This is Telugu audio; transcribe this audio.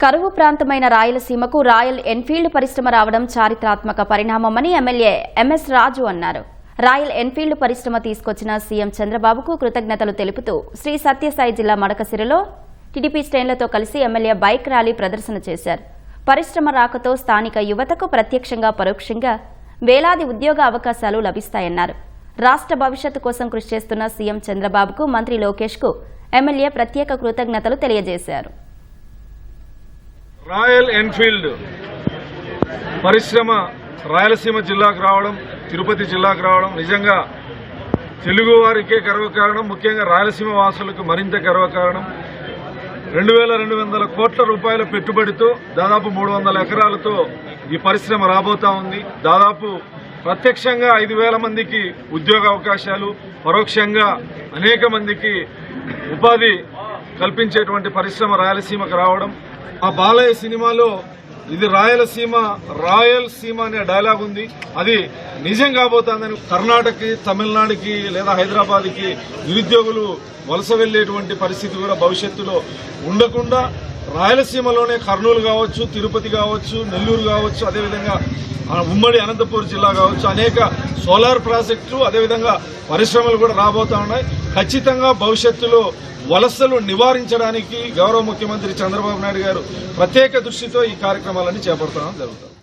కరువు ప్రాంతమైన రాయలసీమకు రాయల్ ఎన్ఫీల్డ్ పరిశ్రమ రావడం చారిత్రాత్మక పరిణామమని ఎమ్మెల్యే ఎంఎస్ రాజు అన్నారు. రాయల్ ఎన్ఫీల్డ్ పరిశ్రమ తీసుకొచ్చిన సీఎం చంద్రబాబుకు కృతజ్ఞతలు తెలుపుతూ శ్రీ సత్యసాయి జిల్లా మడకసిరలో టీడీపీ శ్రేణులతో కలిసి ఎమ్మెల్యే బైక్ ర్యాలీ ప్రదర్శన చేశారు. పరిశ్రమ రాకతో స్థానిక యువతకు ప్రత్యక్షంగా పరోక్షంగా వేలాది ఉద్యోగ అవకాశాలు లభిస్తాయన్నారు. రాష్ట్ర భవిష్యత్తు కోసం కృషి చేస్తున్న సీఎం చంద్రబాబుకు మంత్రి లోకేష్ కు ఎమ్మెల్యే ప్రత్యేక కృతజ్ఞతలు తెలియజేశారు. రాయల్ ఎన్ఫీల్డ్ పరిశ్రమ రాయలసీమ జిల్లాకు రావడం, తిరుపతి జిల్లాకు రావడం నిజంగా తెలుగు వారికే గర్వకారణం. ముఖ్యంగా రాయలసీమ వాసులకు మరింత గర్వకారణం. 2200 కోట్ల రూపాయల పెట్టుబడితో దాదాపు 300 ఎకరాలతో ఈ పరిశ్రమ రాబోతా ఉంది. దాదాపు ప్రత్యక్షంగా 5000 మందికి ఉద్యోగ అవకాశాలు, పరోక్షంగా అనేక మందికి ఉపాధి కల్పించేటువంటి పరిశ్రమ రాయలసీమకు రావడం. ఆ బాలయ్య సినిమాలో ఇది రాయలసీమ రాయల్ సీమ అనే డైలాగ్ ఉంది. అది నిజం కాబోతోందని కర్ణాటకకి, తమిళనాడుకి లేదా హైదరాబాద్కి నిరుద్యోగులు వలస వెళ్లేటువంటి పరిస్థితి కూడా భవిష్యత్తులో ఉండకుండా రాయలసీమలోనే కర్నూలు కావచ్చు, తిరుపతి కావచ్చు, నెల్లూరు కావచ్చు, అదేవిధంగా ఉమ్మడి అనంతపూర్ జిల్లా కావచ్చు, అనేక సోలార్ ప్రాజెక్టులు అదేవిధంగా పరిశ్రమలు కూడా రాబోతా ఉన్నాయి. ఖచ్చితంగా భవిష్యత్తులో వలసలు నివారించడానికి గౌరవ ముఖ్యమంత్రి చంద్రబాబు నాయుడు గారు ప్రత్యేక దృష్టితో ఈ కార్యక్రమాలన్నీ చేపడతామని జరుగుతుంది.